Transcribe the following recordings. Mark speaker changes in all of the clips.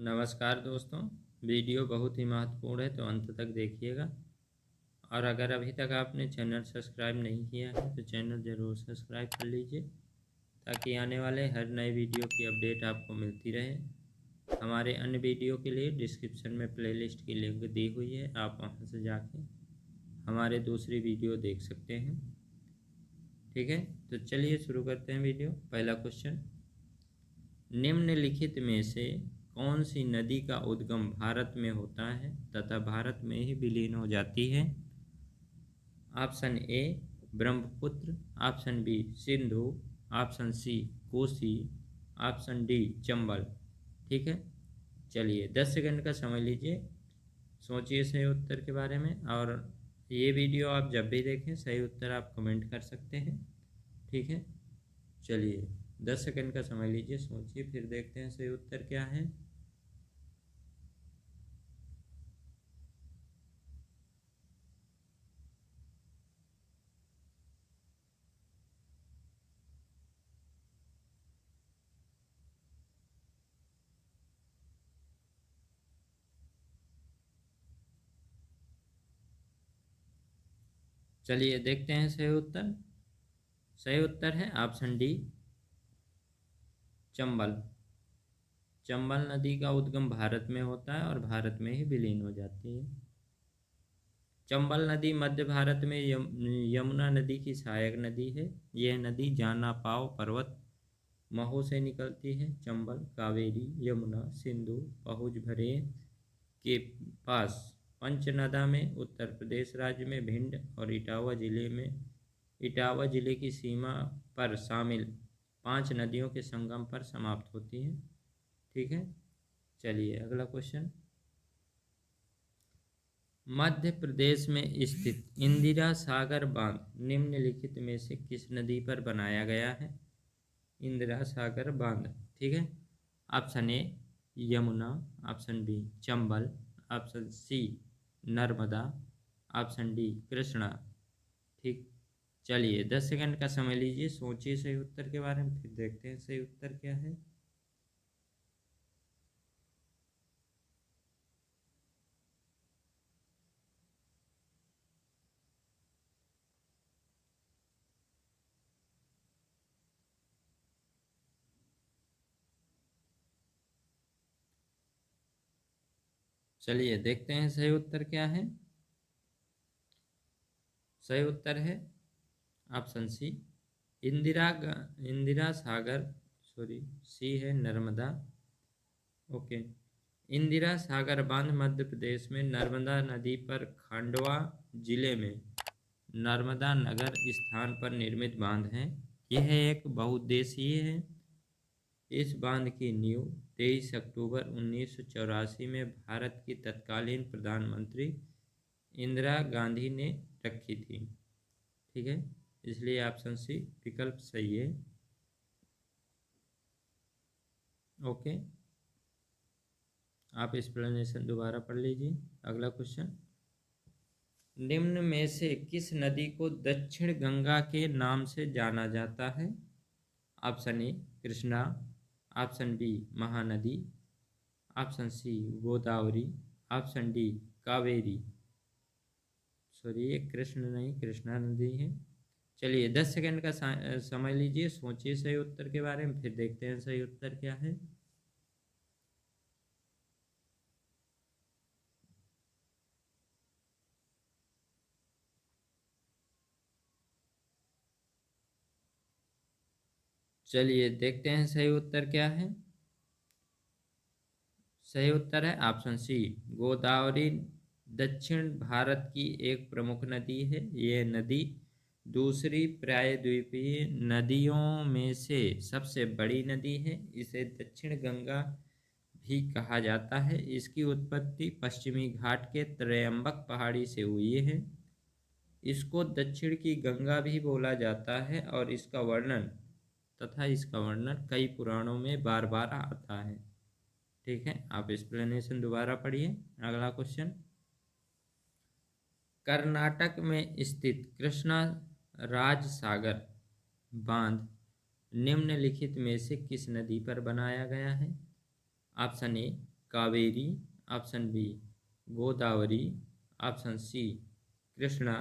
Speaker 1: नमस्कार दोस्तों। वीडियो बहुत ही महत्वपूर्ण है तो अंत तक देखिएगा। और अगर अभी तक आपने चैनल सब्सक्राइब नहीं किया है तो चैनल ज़रूर सब्सक्राइब कर लीजिए ताकि आने वाले हर नए वीडियो की अपडेट आपको मिलती रहे। हमारे अन्य वीडियो के लिए डिस्क्रिप्शन में प्लेलिस्ट की लिंक दी हुई है, आप वहां से जाके हमारे दूसरी वीडियो देख सकते हैं। ठीक है, तो चलिए शुरू करते हैं वीडियो। पहला क्वेश्चन, निम्नलिखित में से कौन सी नदी का उद्गम भारत में होता है तथा भारत में ही विलीन हो जाती है? Option A Brahmaputra, option B Sindhu, option C Kosi, option D Chambal. ठीक है, चलिए 10 सेकंड का समय लीजिए, सोचिए सही उत्तर के बारे में। और ये वीडियो आप जब भी देखें सही उत्तर आप कमेंट कर सकते हैं। ठीक है, चलिए 10 सेकंड का समय लीजिए, सोचिए, फिर देखते हैं सही उत्तर क्या है। चलिए देखते हैं सही उत्तर। सही उत्तर है ऑप्शन डी चंबल। चंबल नदी का उद्गम भारत में होता है और भारत में ही विलीन हो जाती है। चंबल नदी मध्य भारत में यमुना नदी की सहायक नदी है। यह नदी जानापाव पर्वत महू से निकलती है। चंबल कावेरी यमुना सिंधु पहुज भरे के पास पंचनदा में उत्तर प्रदेश राज्य में भिंड और इटावा जिले की सीमा पर शामिल 5 नदियों के संगम पर समाप्त होती है। ठीक है, चलिए अगला क्वेश्चन, मध्य प्रदेश में स्थित इंदिरा सागर बांध निम्नलिखित में से किस नदी पर बनाया गया है? इंदिरा सागर बांध। ठीक है, option A Yamuna, option B Chambal, option C Narmada, option D Krishna. ठीक, चलिए 10 सेकंड का समय लीजिए, सोचिए सही उत्तर के बारे में, फिर देखते हैं सही उत्तर क्या है। चलिए देखते हैं सही उत्तर क्या है। सही उत्तर है option C Indira Sagar, sorry C है नर्मदा। ओके, इंदिरा सागर बांध मध्य प्रदेश में नर्मदा नदी पर खंडवा जिले में नर्मदा नगर स्थान पर निर्मित बांध है। यह एक बहुउद्देशीय है। इस बांध की नींव 23 अक्टूबर 1984 में भारत की तत्कालीन प्रधानमंत्री इंदिरा गांधी ने रखी थी। ठीक है, इसलिए ऑप्शन सी विकल्प सही है। ओके, आप एक्सप्लेनेशन दोबारा पढ़ लीजिए। अगला क्वेश्चन, निम्न में से किस नदी को दक्षिण गंगा के नाम से जाना जाता है? Option A Krishna, option B Mahanadi, option C Godavari, option D Kaveri. Sorry, ये कृष्ण नहीं, कृष्णा नदी है। चलिए 10 सेकंड का समय लीजिए, सोचिए सही उत्तर के बारे में, फिर देखते हैं सही उत्तर क्या है। चलिए देखते हैं सही उत्तर क्या है। सही उत्तर है ऑप्शन सी गोदावरी। दक्षिण भारत की एक प्रमुख नदी है। यह नदी दूसरी प्रायद्वीपीय नदियों में से सबसे बड़ी नदी है। इसे दक्षिण गंगा भी कहा जाता है। इसकी उत्पत्ति पश्चिमी घाट के त्रयंबक पहाड़ी से हुई है। इसको दक्षिण की गंगा भी बोला जाता है और इसका वर्णन कई पुराणों में बार बार आता है। ठीक है, आप एक्सप्लेनेशन दोबारा पढ़िए। अगला क्वेश्चन, कर्नाटक में स्थित कृष्णा राज सागर बांध निम्नलिखित में से किस नदी पर बनाया गया है? Option A Kaveri, option B Godavari, option C Krishna,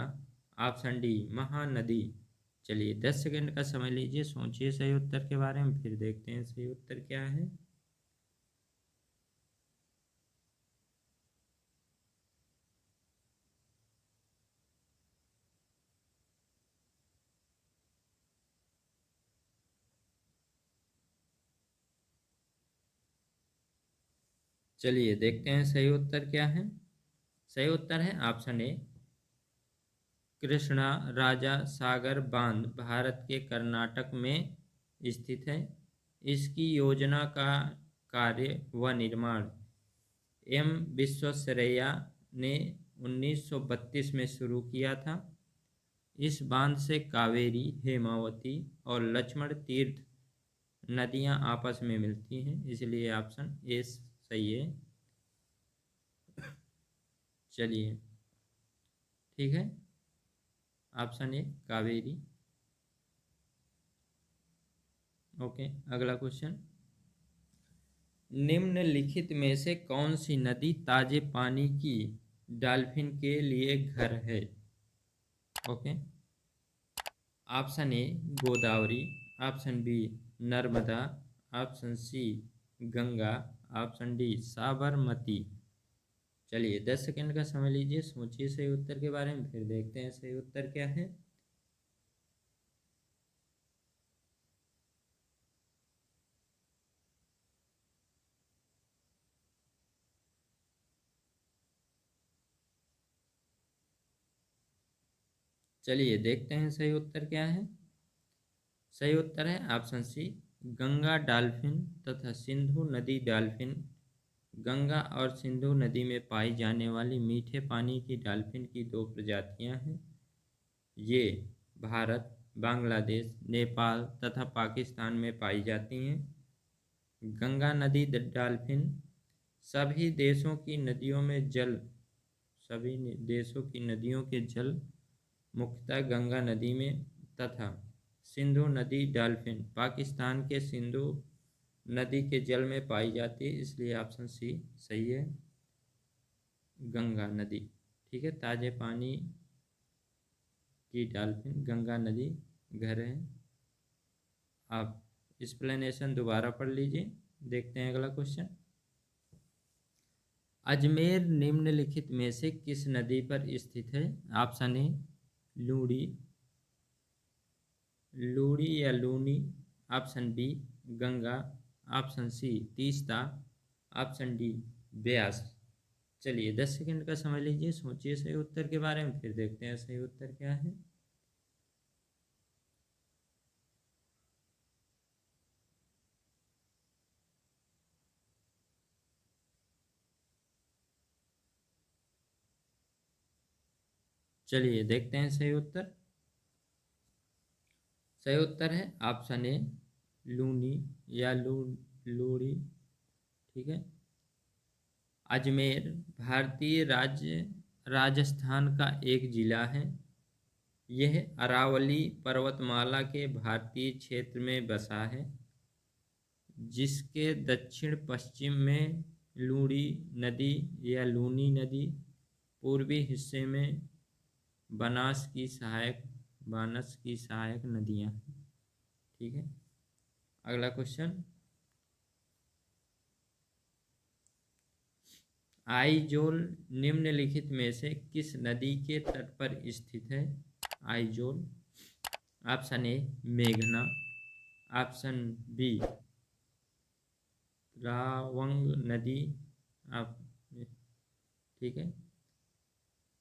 Speaker 1: option D Mahanadi. चलिए 10 सेकंड का समय लीजिए, सोचिए सही उत्तर के बारे में, फिर देखते हैं सही उत्तर क्या है। चलिए देखते हैं सही उत्तर क्या है। सही उत्तर है ऑप्शन ए कृष्णा राजा सागर बांध भारत के कर्नाटक में स्थित है। इसकी योजना का कार्य व निर्माण एम विश्वेश्वरैया ने 1932 में शुरू किया था। इस बांध से कावेरी, हेमावती और लक्ष्मण तीर्थ नदियां आपस में मिलती हैं, इसलिए ऑप्शन ए सही है। चलिए ठीक है, ऑप्शन ए कावेरी। ओके, अगला क्वेश्चन। निम्नलिखित में से कौन सी नदी ताजे पानी की डॉल्फिन के लिए घर है? Okay, option A Godavari, option B Narmada, option C Ganga, option D Sabarmati. चलिए 10 सेकंड का समय लीजिए, सोचिए सही उत्तर के बारे में, फिर देखते हैं सही उत्तर क्या है। चलिए देखते हैं सही उत्तर क्या है। सही उत्तर है ऑप्शन सी गंगा डॉल्फिन तथा सिंधु नदी डॉल्फिन। गंगा और सिंधु नदी में पाई जाने वाली मीठे पानी की डॉल्फिन की दो प्रजातियां हैं। ये भारत, बांग्लादेश, नेपाल तथा पाकिस्तान में पाई जाती हैं। गंगा नदी डॉल्फिन सभी देशों की नदियों में जल सभी देशों की नदियों के जल मुख्यतः गंगा नदी में तथा सिंधु नदी डॉल्फिन पाकिस्तान के सिंधु नदी के जल में पाई जाती है, इसलिए ऑप्शन सी सही है, गंगा नदी। ठीक है, ताजे पानी की डॉल्फिन गंगा नदी घर है। आप एक्सप्लेनेशन दोबारा पढ़ लीजिए, देखते हैं अगला क्वेश्चन। अजमेर निम्नलिखित में से किस नदी पर स्थित है? ऑप्शन ए लूड़ी, लूड़ी या Luni, option B Ganga, option C Teesta, option D Beas. चलिए 10 सेकंड का समय लीजिए, सोचिए सही उत्तर के बारे में, फिर देखते हैं सही उत्तर क्या है। चलिए देखते हैं सही उत्तर। सही उत्तर है ऑप्शन ए लूनी या लूड़ी। ठीक है, अजमेर भारतीय राज्य राजस्थान का एक जिला है। यह अरावली पर्वतमाला के भारतीय क्षेत्र में बसा है, जिसके दक्षिण पश्चिम में लूड़ी नदी या लूनी नदी, पूर्वी हिस्से में बानस की सहायक नदियां हैं। ठीक है, अगला क्वेश्चन। आइजोल निम्नलिखित में से किस नदी के तट पर स्थित है? आइजोल, ऑप्शन ए मेघना, ऑप्शन बी लावंग नदी, आप ठीक है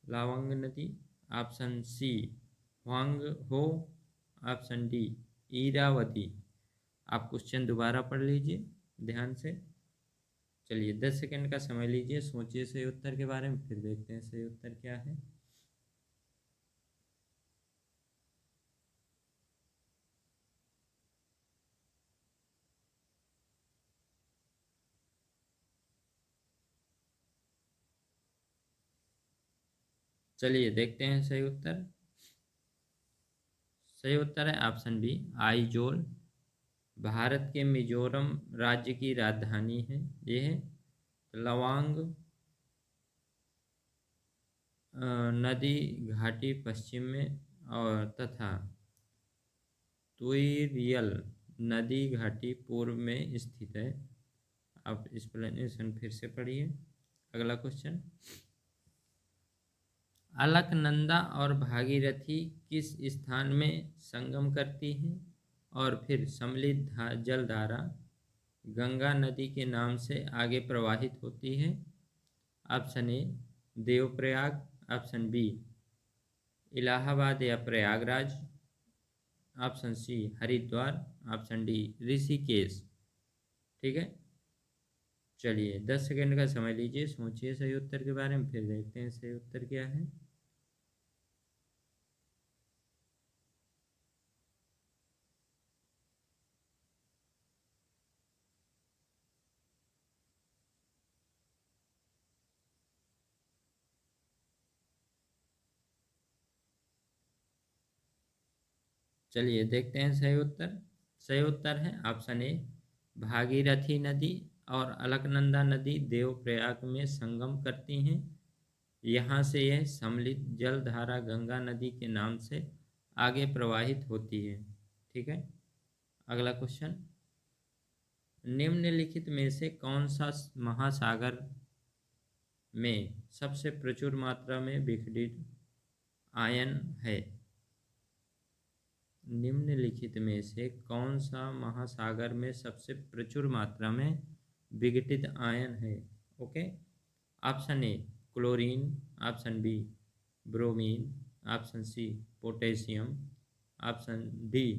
Speaker 1: लावंग नदी, ऑप्शन सी हुआंग हो, ऑप्शन डी ईरावती। आप क्वेश्चन दोबारा पढ़ लीजिए ध्यान से। चलिए 10 सेकंड का समय लीजिए, सोचिए सही उत्तर के बारे में, फिर देखते हैं सही उत्तर क्या है। चलिए देखते हैं सही उत्तर। सही उत्तर है ऑप्शन बी आइजोल। भारत के मिजोरम राज्य की राजधानी है यह। लवांग नदी घाटी पश्चिम में और तथा तुइरियल नदी घाटी पूर्व में स्थित है। आप एक्सप्लेनेशन फिर से पढ़िए। अगला क्वेश्चन, अलकनंदा और भागीरथी किस स्थान में संगम करती हैं और फिर सम्मिलित जलधारा गंगा नदी के नाम से आगे प्रवाहित होती है? Option A Devprayag, option B Allahabad या Prayagraj, option C Haridwar, option D Rishikesh. ठीक है, चलिए 10 सेकंड का समय लीजिए, सोचिए सही उत्तर के बारे में, फिर देखते हैं सही उत्तर क्या है। चलिए देखते हैं सही उत्तर। सही उत्तर है ऑप्शन ए भागीरथी नदी और अलकनंदा नदी देवप्रयाग में संगम करती हैं। यहाँ से यह सम्मिलित जलधारा गंगा नदी के नाम से आगे प्रवाहित होती है। ठीक है, अगला क्वेश्चन, निम्नलिखित में से कौन सा महासागर में सबसे प्रचुर मात्रा में विघटित आयन है? निम्नलिखित में से कौन सा महासागर में सबसे प्रचुर मात्रा में विघटित आयन है? Okay, option A chlorine, option B bromine, option C potassium, option D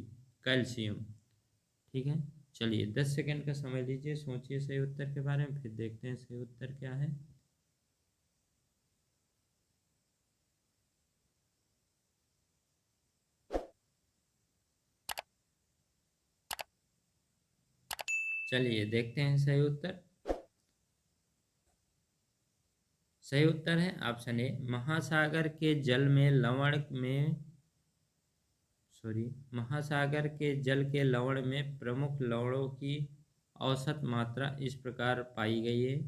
Speaker 1: calcium. ठीक है, चलिए 10 सेकंड का समय लीजिए, सोचिए सही उत्तर के बारे में, फिर देखते हैं सही उत्तर क्या है। चलिए देखते हैं सही उत्तर। सही उत्तर है ऑप्शन ए महासागर के जल में महासागर के जल के लवण में प्रमुख लवणों की औसत मात्रा इस प्रकार पाई गई है।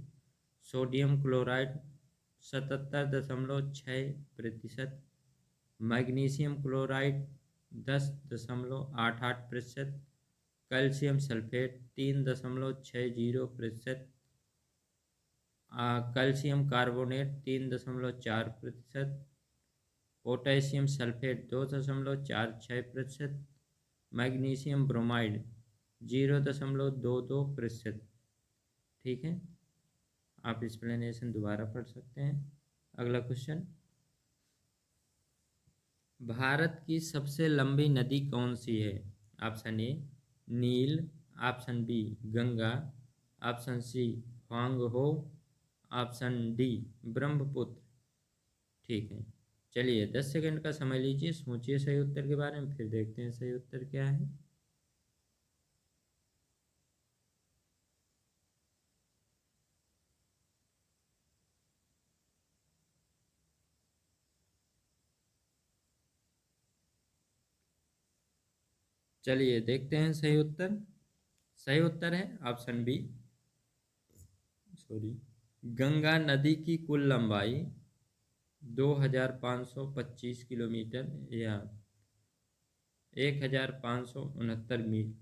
Speaker 1: Sodium chloride 77.6%, magnesium chloride 10.88%, calcium sulphate 3.60%, calcium carbonate 3.4%, potassium sulphate 2.46%, magnesium bromide 0.22%। ठीक है, आप एक्सप्लेनेशन दोबारा पढ़ सकते हैं। अगला क्वेश्चन, भारत की सबसे लंबी नदी कौन सी है? Option A Nile, option B Ganga, option C Hwang Ho, option D Brahmaputra. ठीक है, चलिए 10 सेकंड का समय लीजिए, सोचिए सही उत्तर के बारे में, फिर देखते हैं सही उत्तर क्या है। चलिए देखते हैं सही उत्तर। सही उत्तर है ऑप्शन बी गंगा नदी की कुल लंबाई 2525 किलोमीटर या 1569 मील।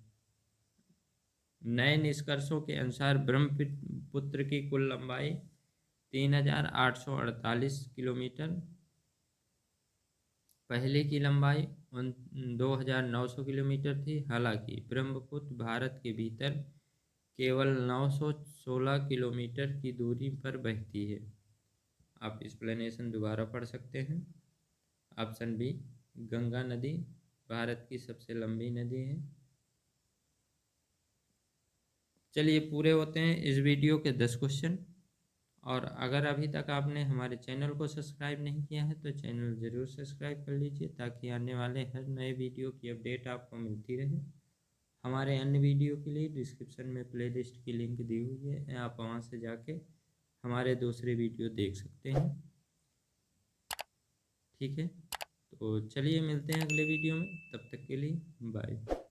Speaker 1: नए निष्कर्षों के अनुसार ब्रह्मपुत्र की कुल लंबाई 3848 किलोमीटर, पहले की लंबाई 2900 किलोमीटर थी। हालांकि ब्रह्मपुत्र भारत के भीतर केवल 916 किलोमीटर की दूरी पर बहती है। आप एक्सप्लेनेशन दोबारा पढ़ सकते हैं। ऑप्शन बी गंगा नदी भारत की सबसे लंबी नदी है। चलिए पूरे होते हैं इस वीडियो के 10 क्वेश्चन। और अगर अभी तक आपने हमारे चैनल को सब्सक्राइब नहीं किया है तो चैनल ज़रूर सब्सक्राइब कर लीजिए, ताकि आने वाले हर नए वीडियो की अपडेट आपको मिलती रहे। हमारे अन्य वीडियो के लिए डिस्क्रिप्शन में प्लेलिस्ट की लिंक दी हुई है, आप वहाँ से जाके हमारे दूसरे वीडियो देख सकते हैं। ठीक है, तो चलिए मिलते हैं अगले वीडियो में, तब तक के लिए बाय।